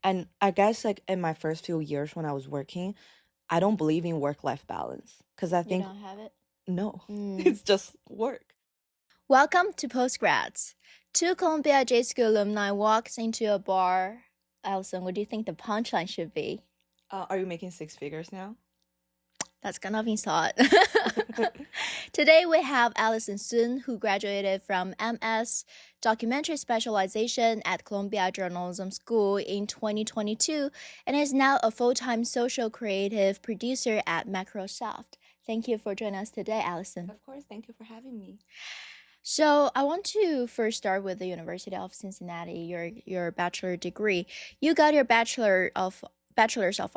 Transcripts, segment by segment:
And I guess like in my first few years when I was working, I don't believe in work-life balance because I You think don't have it? no, Mm. it's just work. Welcome to Postgrads. Two Columbia J School alumni walks into a bar. Alison, what do you think the punchline should be? Are you making six figures now? That's gonna be thought. Today we have Alison Sun, who graduated from MS Documentary Specialization at Columbia Journalism School in 2022 and is now a full-time social creative producer at Microsoft. Thank you for joining us today, Alison. Of course, thank you for having me. So I want to first start with the University of Cincinnati, your bachelor degree. You got your Bachelor's of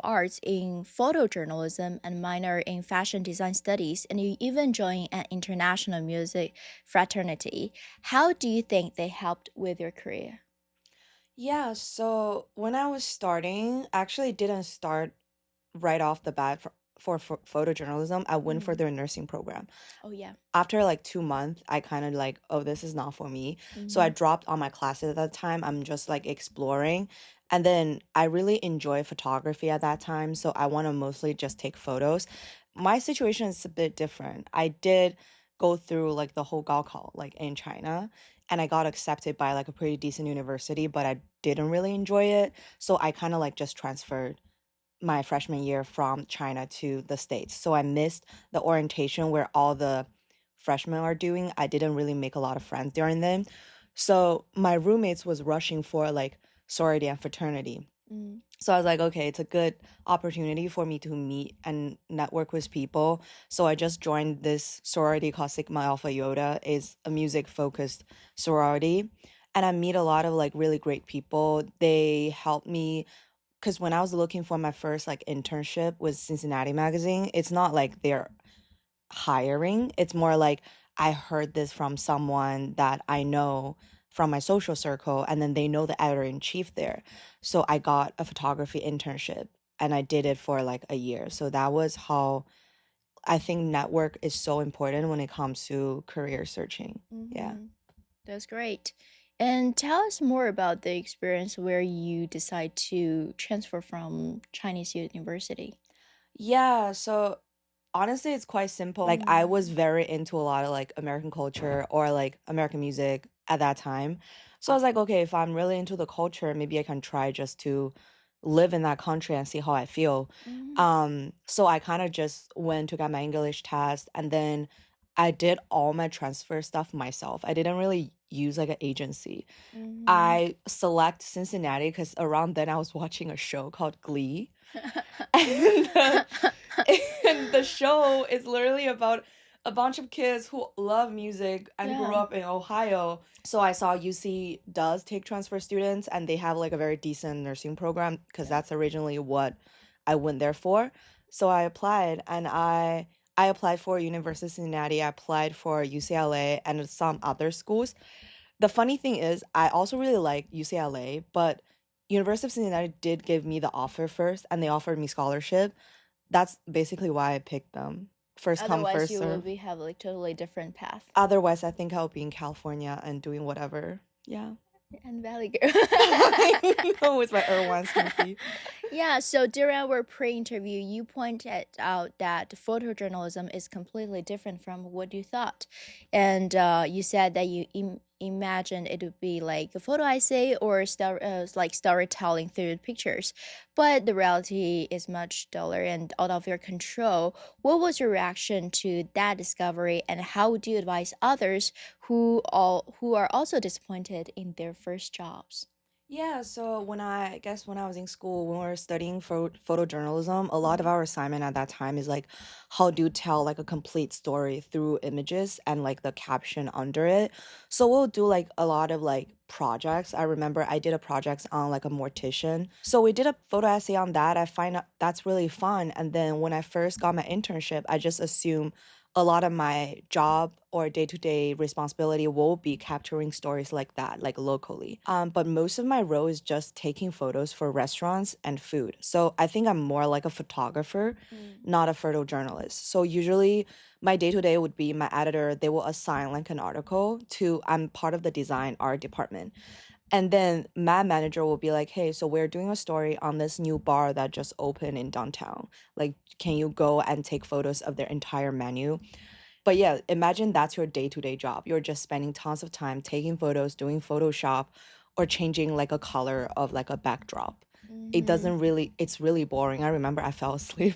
Arts in photojournalism and minor in fashion design studies, and you even joined an international music fraternity. How do you think they helped with your career? Yeah, so when I was starting, I actually didn't start right off the bat for photojournalism. I went for Mm. their nursing program. Oh yeah. After like 2 months, I kind of like, oh, this is not for me. So I Mm-hmm. dropped all my classes at that time. I'm just like exploring. And then I really enjoy photography at that time. So I want to mostly just take photos. My situation is a bit different. I did go through like the whole Gaokao like in China and I got accepted by like a pretty decent university, but I didn't really enjoy it. So I kind of like just transferred my freshman year from China to the States. So I missed the orientation where all the freshmen are doing. I didn't really make a lot of friends during them. So my roommates was rushing for like sorority and fraternity. Mm. So I was like, okay, it's a good opportunity for me to meet and network with people. So I just joined this sorority called Sigma Alpha Iota. It's a music focused sorority. And I meet a lot of like really great people. They help me because when I was looking for my first like internship with Cincinnati magazine, it's not like they're hiring. It's more like I heard this from someone that I know from my social circle, and then they know the editor in chief there. So I got a photography internship and I did it for like a year. So that was how I think network is so important when it comes to career searching. Yeah. Mm-hmm. That's great. And tell us more about the experience where you decide to transfer from Chinese university. Yeah, so honestly, it's quite simple. Like I was very into a lot of like American culture or like American music at that time. So I was like, okay, if I'm really into the culture, maybe I can try just to live in that country and see how I feel. Mm-hmm. So I kind of just went to get my English test and then I did all my transfer stuff myself. I didn't really use like an agency. Mm-hmm. I select Cincinnati because around then I was watching a show called Glee. And and the show is literally about a bunch of kids who love music and grew Yeah. up in Ohio. So I saw UC does take transfer students and they have like a very decent nursing program because Yeah. that's originally what I went there for. So I applied and I applied for University of Cincinnati, I applied for UCLA and some other schools. The funny thing is I also really like UCLA, but University of Cincinnati did give me the offer first and they offered me scholarship. That's basically why I picked them. First come, Otherwise, first you will serve. be have like totally different path. Otherwise, I think I'll be in California and doing whatever. Yeah. And Valley Girl. I know with my Erewhon Snoopy. Yeah, so during our pre-interview, you pointed out that photojournalism is completely different from what you thought, and you said that you imagined it would be like a photo essay or like storytelling through pictures, but the reality is much duller and out of your control. What was your reaction to that discovery, and how would you advise others who are also disappointed in their first jobs? Yeah, so I guess when I was in school, when we were studying for photojournalism, a lot of our assignment at that time is like how do you tell like a complete story through images and like the caption under it. So we'll do like a lot of like projects. I remember I did a project on like a mortician. So we did a photo essay on that. I find out that's really fun. And then when I first got my internship, I just assumed a lot of my job or day-to-day responsibility will be capturing stories like that, like locally. But most of my role is just taking photos for restaurants and food. So I think I'm more like a photographer, Mm. not a photojournalist. So usually my day-to-day would be my editor, they will assign like an article to I'm part of the design art department. And then my manager will be like, hey, so we're doing a story on this new bar that just opened in downtown. Like, can you go and take photos of their entire menu? But yeah, imagine that's your day-to-day job. You're just spending tons of time taking photos, doing Photoshop, or changing like a color of like a backdrop. It Mm-hmm. doesn't really, it's really boring. I remember I fell asleep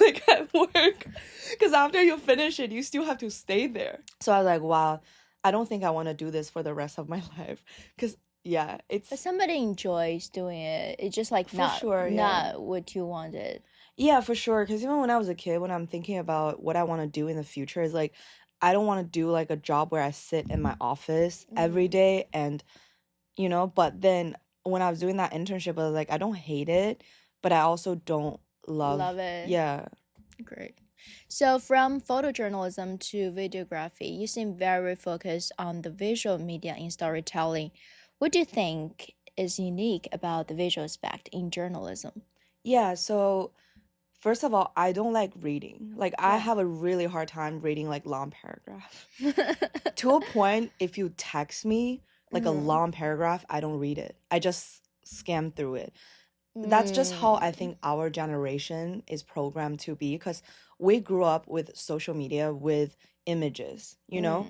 like at work because after you finish it, you still have to stay there. So I was like, wow, I don't think I want to do this for the rest of my life because yeah, But it's somebody enjoys doing it. It's just like for sure, yeah. not what you wanted. Yeah, for sure. Because even when I was a kid, when I'm thinking about what I want to do in the future, is like, I don't want to do like a job where I sit in my office every Mm, day and, but then when I was doing that internship, I was like, I don't hate it, but I also don't love, love it. yeah. Great. So from photojournalism to videography, you seem very focused on the visual media in storytelling. What do you think is unique about the visual aspect in journalism? Yeah, so first of all, I don't like reading. Like, I Yeah. have a really hard time reading like long paragraph. To a point, if you text me like a Mm. long paragraph, I don't read it. I just skim through it. That's just how I Mm. think our generation is programmed to be because we grew up with social media with images. Mm.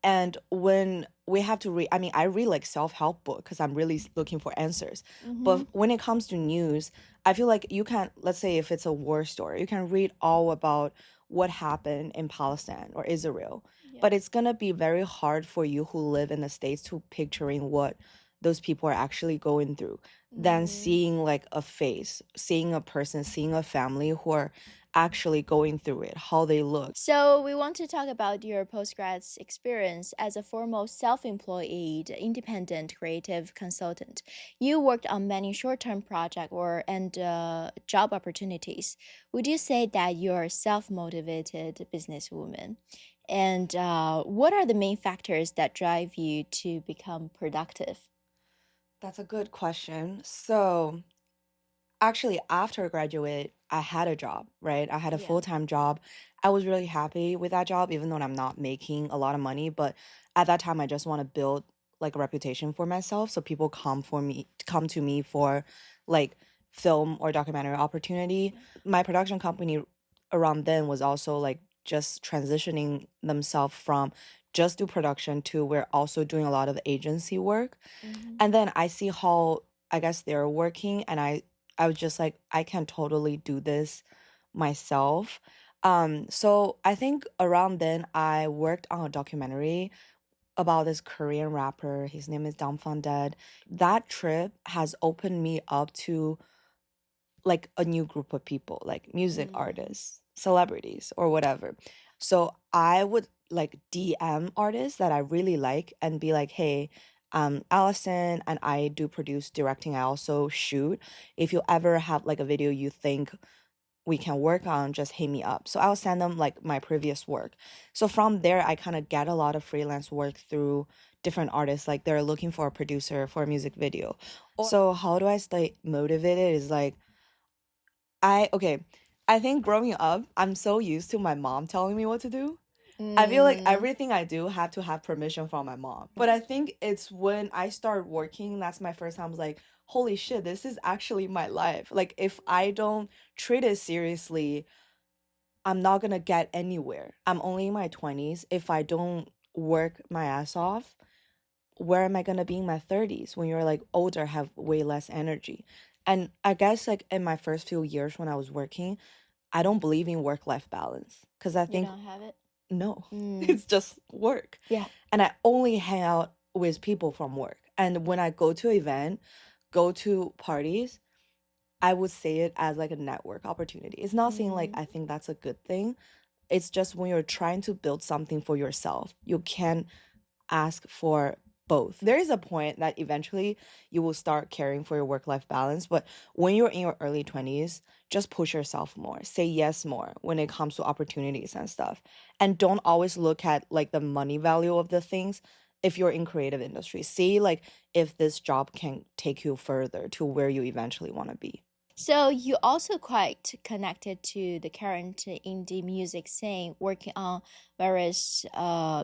And when we have to read, I mean, I read like self-help book because I'm really looking for answers. Mm-hmm. But when it comes to news, I feel like you can, let's say if it's a war story, you can read all about what happened in Palestine or Israel. Yeah. But it's gonna be very hard for you who live in the States to picturing what those people are actually going through than Mm-hmm. seeing like a face, seeing a person, seeing a family who are actually going through it, how they look. So, we want to talk about your postgrads experience as a former self employed, independent creative consultant. You worked on many short term projects and job opportunities. Would you say that you're a self motivated businesswoman? And what are the main factors that drive you to become productive? That's a good question. So, actually, after graduate, I had a job, right? I had a Yeah. full-time job. I was really happy with that job, even though I'm not making a lot of money. But at that time, I just want to build like a reputation for myself. So people come to me for like film or documentary opportunity. Yeah. My production company around then was also like just transitioning themselves from just do production to we're also doing a lot of agency work. Mm-hmm. And then I see how I guess they're working and I was just like I can totally do this myself. So I think around then I worked on a documentary about this Korean rapper. His name is Dead. That trip has opened me up to like a new group of people, like music Mm. artists, celebrities, or whatever. So I would like DM artists that I really like and be like, hey, Allison, and I do produce directing. I also shoot. If you ever have like a video you think we can work on, just hit me up. So I'll send them like my previous work. So from there, I kind of get a lot of freelance work through different artists. Like they're looking for a producer for a music video. So how do I stay motivated? Is like okay, I think growing up, I'm so used to my mom telling me what to do. I feel like Mm. everything I do have to have permission from my mom. But I think it's when I start working, that's my first time I was like, holy shit, this is actually my life. Like if I don't treat it seriously, I'm not gonna get anywhere. I'm only in my 20s. If I don't work my ass off, where am I gonna be in my 30s when you're like older, have way less energy? And I guess like in my first few years when I was working, I don't believe in work-life balance because I You think don't have it? no, Mm. it's just work. Yeah. And I only hang out with people from work. And when I go to event, go to parties, I would say it as like a network opportunity. It's not saying like Mm. I think that's a good thing. It's just when you're trying to build something for yourself, you can ask for both. There is a point that eventually you will start caring for your work life balance, but when you're in your early 20s, just push yourself more. Say yes more when it comes to opportunities and stuff. And don't always look at like the money value of the things if you're in creative industry. See like if this job can take you further to where you eventually want to be. So you also quite connected to the current indie music scene, working on various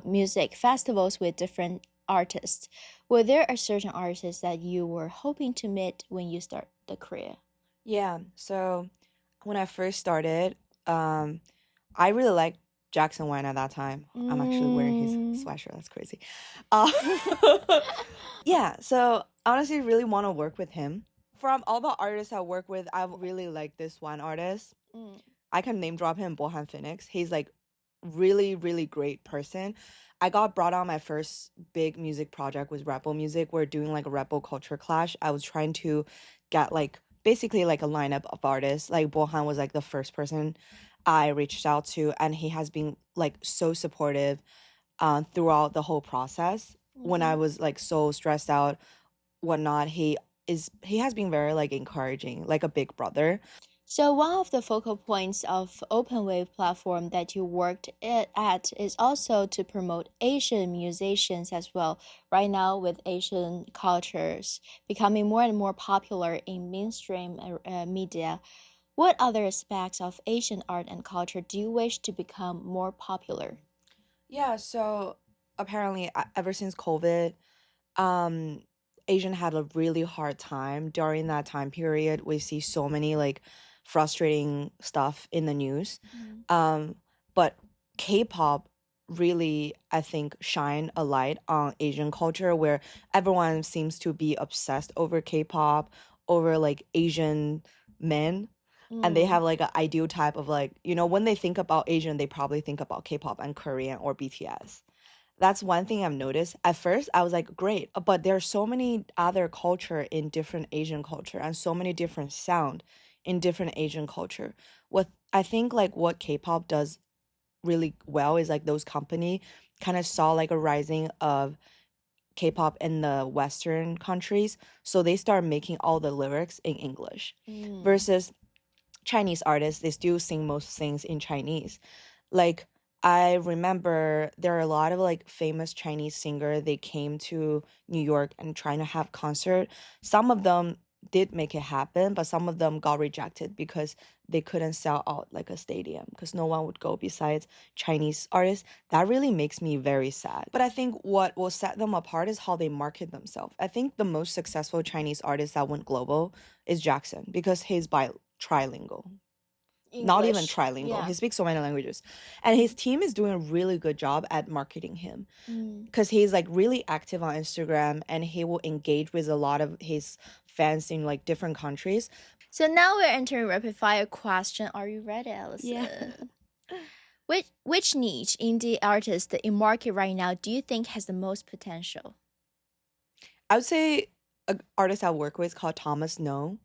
music festivals with different artists. Were there a certain artist that you were hoping to meet when you start the career? Yeah, so when I first started, I really liked Jackson Wang at that time. I'm actually wearing his Mm. sweatshirt. That's crazy. Uh, yeah, so honestly, really want to work with him. From all the artists I work with, I really like this one artist. Mm. I can name drop him, Bohan Phoenix. He's like really, really great person. I got brought on my first big music project was Rebel Music. We're doing like a Rebel culture clash. I was trying to get like basically like a lineup of artists. Like Bohan was like the first person I reached out to, and he has been like so supportive throughout the whole process. When I Mhm. was like so stressed out, whatnot, he has been very like encouraging, like a big brother. So one of the focal points of OpenWave platform that you worked at is also to promote Asian musicians as well. Right now, with Asian cultures becoming more and more popular in mainstream media, what other aspects of Asian art and culture do you wish to become more popular? Yeah, so apparently ever since COVID, um Asian had a really hard time during that time period. We see so many like frustrating stuff in the news. Mm. But K-pop really, I think, shine a light on Asian culture where everyone seems to be obsessed over K-pop, over like Asian men. And they Mm. have like an ideal type of like, when they think about Asian, they probably think about K-pop and Korean or BTS. That's one thing I've noticed. At first, I was like, great, but there are so many other culture in different Asian culture and so many different sound in different Asian culture. What I think like what K-pop does really well is like those company kind of saw like a rising of K-pop in the Western countries, so they start making all the lyrics in English Mm. versus Chinese artists, they still sing most things in Chinese. Like I remember there are a lot of like famous Chinese singer. They came to New York and trying to have concert. Some of them did make it happen, but some of them got rejected because they couldn't sell out like a stadium because no one would go besides Chinese artists. That really makes me very sad. But I think what will set them apart is how they market themselves. I think the most successful Chinese artist that went global is Jackson because he's trilingual, not even English. trilingual. Yeah. He speaks so many languages. And his team is doing a really good job at marketing him Mm. because he's like really active on Instagram and he will engage with a lot of his fans in like different countries. So now we're entering rapid fire question. Are you ready, Yeah. Alison? Which niche indie artist in market right now do you think has the most potential? I would say an artist I work with called Thomas No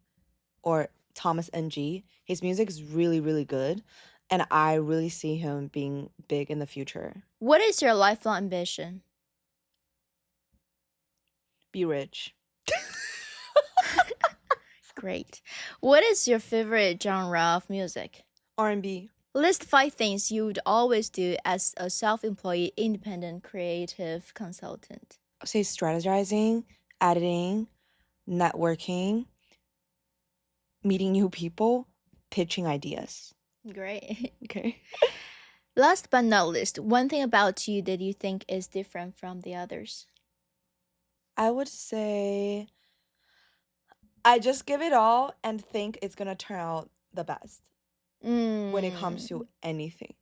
or Thomas NG. His music is really, really good. And I really see him being big in the future. What is your lifelong ambition? Be rich. Great. What is your favorite genre of music? R&B. List 5 things you would always do as a self-employed independent creative consultant. I would say strategizing, editing, networking, meeting new people, pitching ideas. Great. Okay. Last but not least, one thing about you that you think is different from the others. I would say I just give it all and think it's gonna turn out the best when it comes to anything.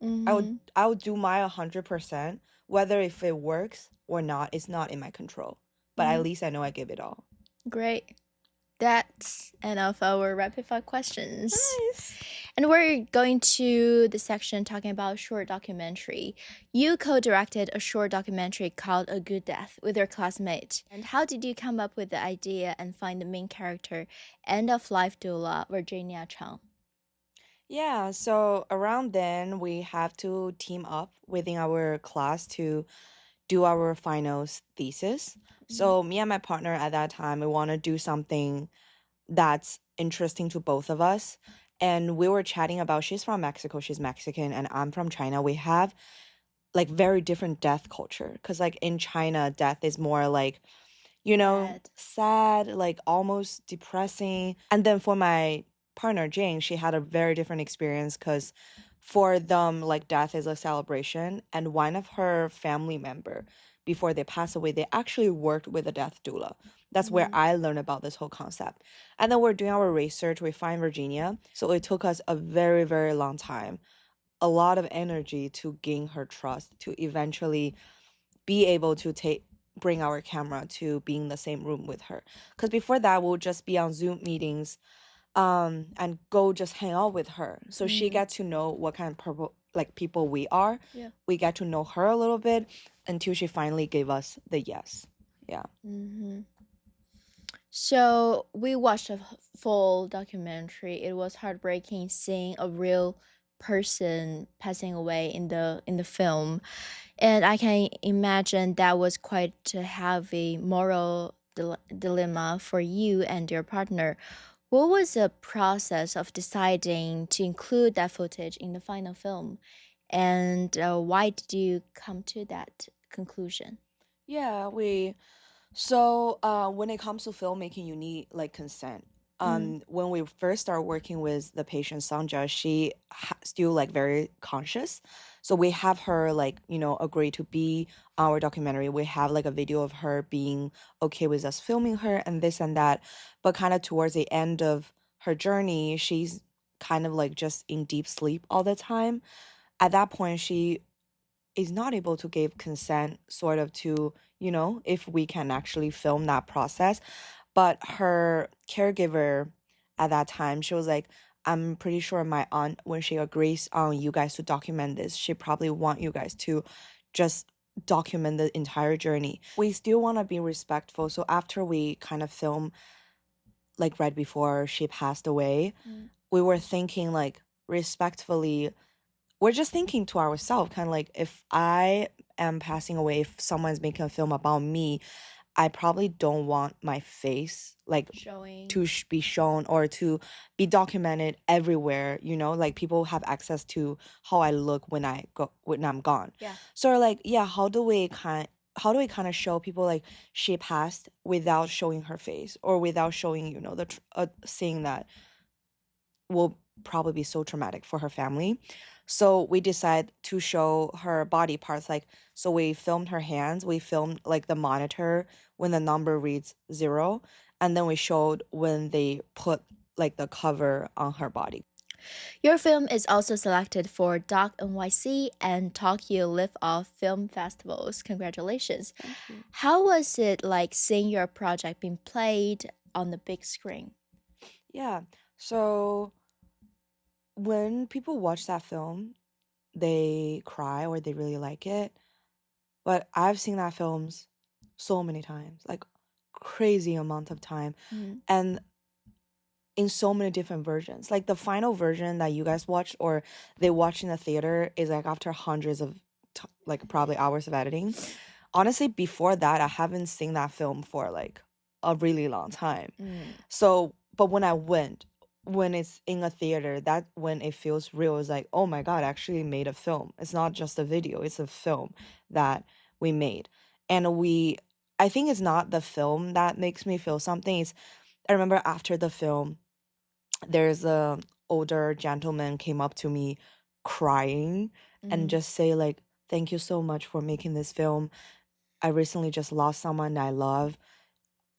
Mm-hmm. I would do my 100%, whether if it works or not, it's not in my control. But at least I know I give it all. Great. That's enough of our rapid fire questions. Nice. And we're going to the section talking about short documentary. You co-directed a short documentary called A Good Death with your classmate. And how did you come up with the idea and find the main character, end-of-life doula Virginia Chang? Yeah, so around then we have to team up within our class to do our finals thesis. So me and my partner at that time, we want to do something that's interesting to both of us. And we were chatting about she's from Mexico, she's Mexican, and I'm from China. We have like very different death culture because like in China, death is more like, sad, like almost depressing. And then for my partner Jane, she had a very different experience because for them, like death is a celebration, and one of her family member before they pass away, they actually worked with a death doula. That's where Mm. I learned about this whole concept. And then we're doing our research, we find Virginia. So it took us a very, very long time, a lot of energy to gain her trust, to eventually be able to bring our camera to be in the same room with her. Because before that, we'll just be on Zoom meetings and go just hang out with her. So she Mm. got to know what kind of people we are. Yeah. We got to know her a little bit until she finally gave us the yes. Yeah. Mm-hmm. So we watched a full documentary. It was heartbreaking seeing a real person passing away in the film, and I can imagine that was quite a heavy moral dilemma for you and your partner. What was the process of deciding to include that footage in the final film, and why did you come to that conclusion? Yeah, when it comes to filmmaking, you need like consent. Mm. When we first started working with the patient Sanja, she still like very conscious. So we have her like, agree to be our documentary. We have like a video of her being okay with us filming her and this and that. But kind of towards the end of her journey, she's kind of like just in deep sleep all the time. At that point, she is not able to give consent sort of to, if we can actually film that process. But her caregiver at that time, she was like, I'm pretty sure my aunt, when she agrees on you guys to document this, she probably want you guys to just document the entire journey. We still want to be respectful. So after we kind of film like right before she passed away, Mm. we were thinking like respectfully, we're just thinking to ourselves, kind of like, if I am passing away, if someone's making a film about me, I probably don't want my face like Showing. to be shown or to be documented everywhere. Like people have access to how I look when I'm gone. Yeah. So like, yeah, how do we kind of show people like she passed without showing her face or without showing the seeing that will probably be so traumatic for her family. So we decided to show her body parts. Like, so we filmed her hands. We filmed like the monitor when the number reads 0. And then we showed when they put like the cover on her body. Your film is also selected for Doc NYC and Tokyo Live Off Film Festivals. Congratulations. Thank you. How was it like seeing your project being played on the big screen? Yeah. So when people watch that film, they cry or they really like it. But I've seen that films so many times, like crazy amount of time. Mm. And in so many different versions. Like the final version that you guys watched or they watched in the theater is like after hundreds of like probably hours of editing. Honestly, before that, I haven't seen that film for like a really long time. Mm. So, but when it's in a theater, that when it feels real, it's like, oh my God, I actually made a film. It's not just a video, it's a film that we made. And I think it's not the film that makes me feel something. I remember after the film, there's a older gentleman came up to me crying and Mm. just say like, thank you so much for making this film. I recently just lost someone I love.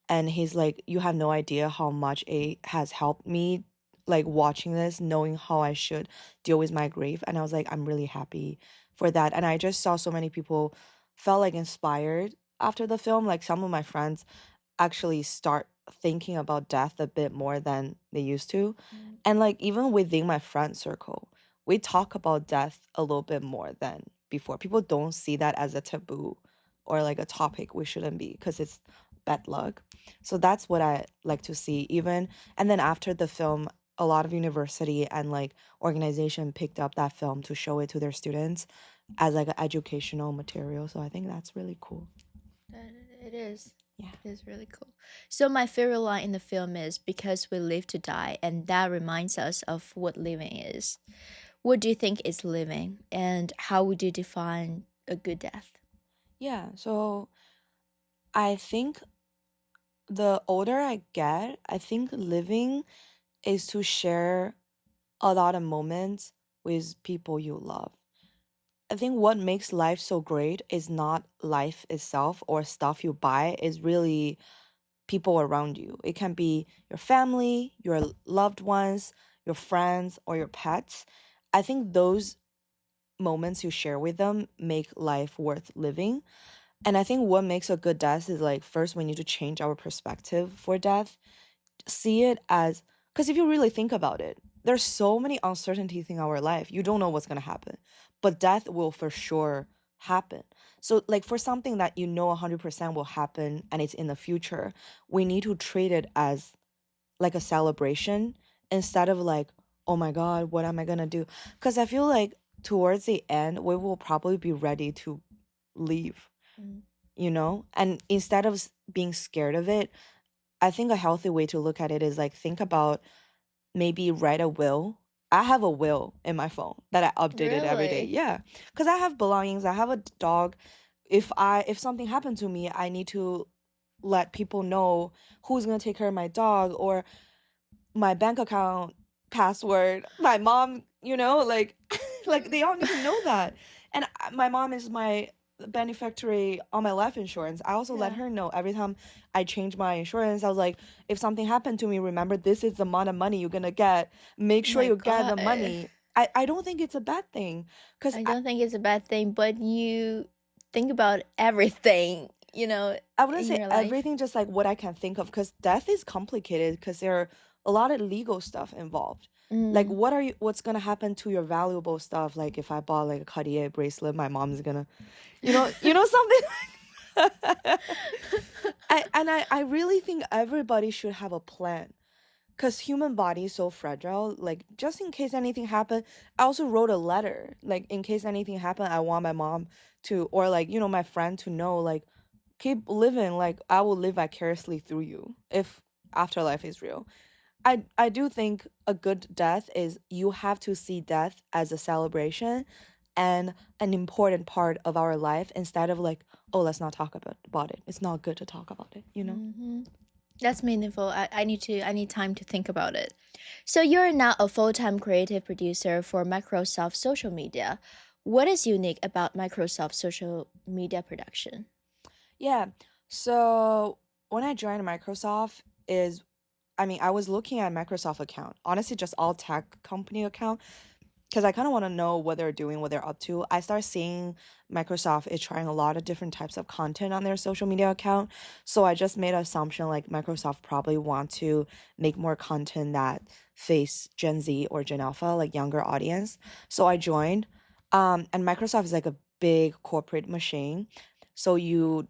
And he's like, you have no idea how much it has helped me, like watching this, knowing how I should deal with my grief. And I was like, I'm really happy for that. And I just saw so many people felt like inspired after the film. Like some of my friends actually start thinking about death a bit more than they used to. Mm. And like even within my friend circle, we talk about death a little bit more than before. People don't see that as a taboo or like a topic we shouldn't be because it's bad luck. So that's what I like to see. Even and then after the film, a lot of university and like organization picked up that film to show it to their students as like an educational material. So I think that's really cool. It is. Yeah. It is really cool. So my favorite line in the film is because we live to die, and that reminds us of what living is. What do you think is living, and how would you define a good death? Yeah, so I think the older I get, I think living is to share a lot of moments with people you love. I think what makes life so great is not life itself or stuff you buy, is really people around you. It can be your family, your loved ones, your friends, or your pets. I think those moments you share with them make life worth living. And I think what makes a good death is like, first, we need to change our perspective for death. See it as, because if you really think about it, there's so many uncertainties in our life. You don't know what's going to happen, but death will for sure happen. So, like, for something that you know 100% will happen and it's in the future, we need to treat it as like a celebration instead of like, oh my God, what am I going to do? Because I feel like towards the end, we will probably be ready to leave, Mm. And instead of being scared of it, I think a healthy way to look at it is like, think about, maybe write a will. I have a will in my phone that I update it every day. Really? Yeah. Because I have belongings. I have a dog. If something happened to me, I need to let people know who's gonna take care of my dog, or my bank account password, my mom, like like they all need to know that. And my mom is my beneficiary on my life insurance. I also let Yeah. her know every time I change my insurance. I was like, if something happened to me, remember, this is the amount of money you're gonna get. Make Oh sure my you get the God. money. I don't think it's a bad thing, because I don't think it's a bad thing, but you think about everything, I wouldn't in say your life. everything, just like what I can think of, because death is complicated, because there are a lot of legal stuff involved. Like, Mm. what's gonna happen to your valuable stuff? Like, if I bought like a Cartier bracelet, my mom's gonna, something like that. I really think everybody should have a plan, because human body is so fragile. Like, just in case anything happened, I also wrote a letter. Like, in case anything happened, I want my mom to, or like, my friend to know, like, keep living. Like, I will live vicariously through you if afterlife is real. I do think a good death is, you have to see death as a celebration and an important part of our life, instead of like, oh, let's not talk about it. It's not good to talk about it. Hmm. That's meaningful. I need time to think about it. So you're now a full-time creative producer for Microsoft social media. What is unique about Microsoft social media production? Yeah. So when I joined Microsoft, I was looking at Microsoft account, honestly, just all tech company account, because I kind of want to know what they're doing, what they're up to. I start seeing Microsoft is trying a lot of different types of content on their social media account. So I just made an assumption like Microsoft probably want to make more content that face Gen Z or Gen Alpha, like younger audience. So I joined. And Microsoft is like a big corporate machine. So you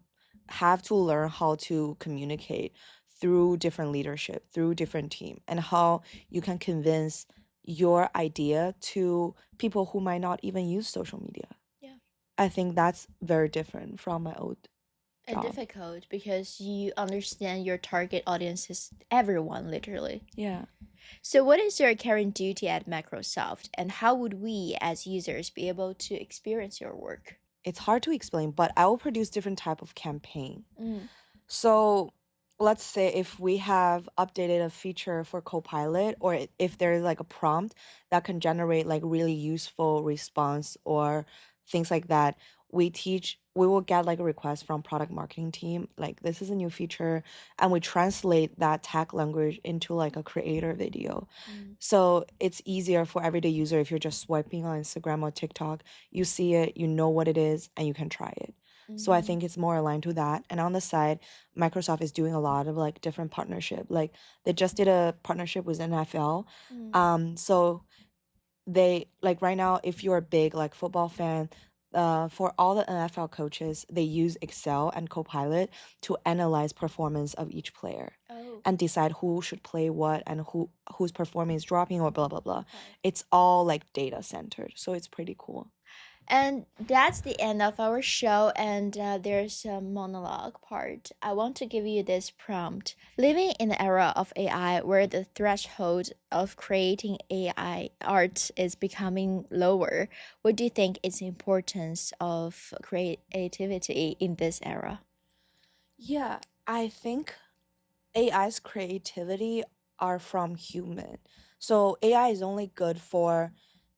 have to learn how to communicate through different leadership, through different team, and how you can convince your idea to people who might not even use social media. Yeah. I think that's very different from my old And job. difficult because you understand your target audience is everyone, literally. Yeah. So, what is your current duty at Microsoft, and how would we as users be able to experience your work? It's hard to explain, but I will produce different type of campaign. Mm. So let's say if we have updated a feature for Copilot, or if there's like a prompt that can generate like really useful response or things like that, we will get like a request from product marketing team, like, this is a new feature, and we translate that tech language into like a creator video. Mm. So it's easier for everyday user. If you're just swiping on Instagram or TikTok, you see it, you know what it is, and you can try it. So I Mm-hmm. think it's more aligned to that. And on the side, Microsoft is doing a lot of like different partnership. Like, they just did a partnership with NFL. Mm. So they, like, right now, if you're a big like football fan, for all the NFL coaches, they use Excel and Copilot to analyze performance of each player Oh, and decide who should play what, and whose performance is dropping, or blah blah blah. okay. It's all like data centered, so it's pretty cool. And that's the end of our show. And there's a monologue part. I want to give you this prompt. Living in the era of AI, where the threshold of creating AI art is becoming lower, what do you think is the importance of creativity in this era? Yeah, I think AI's creativity are from human. So AI is only good for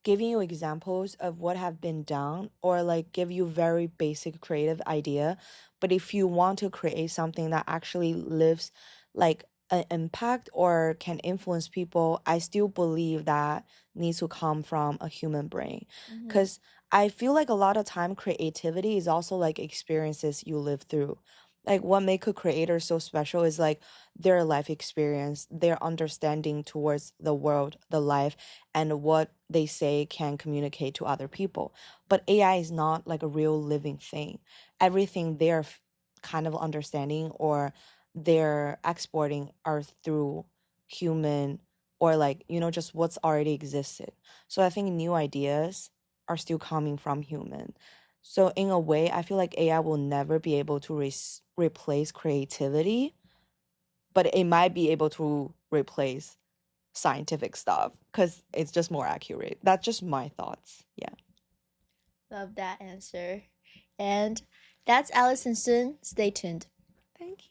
giving you examples of what have been done, or like give you very basic creative idea. But if you want to create something that actually lives like an impact or can influence people, I still believe that needs to come from a human brain. Mm-hmm. Because I feel like a lot of time creativity is also like experiences you live through. Like what make a creator so special is like their life experience, their understanding towards the world, the life, and what they say can communicate to other people. But AI is not like a real living thing. Everything they're kind of understanding or they're exporting are through human, or like, just what's already existed. So I think new ideas are still coming from human. So in a way, I feel like AI will never be able to replace creativity, but it might be able to replace scientific stuff because it's just more accurate. That's just my thoughts. Yeah. Love that answer. And that's Alison Sun. Stay tuned. Thank you.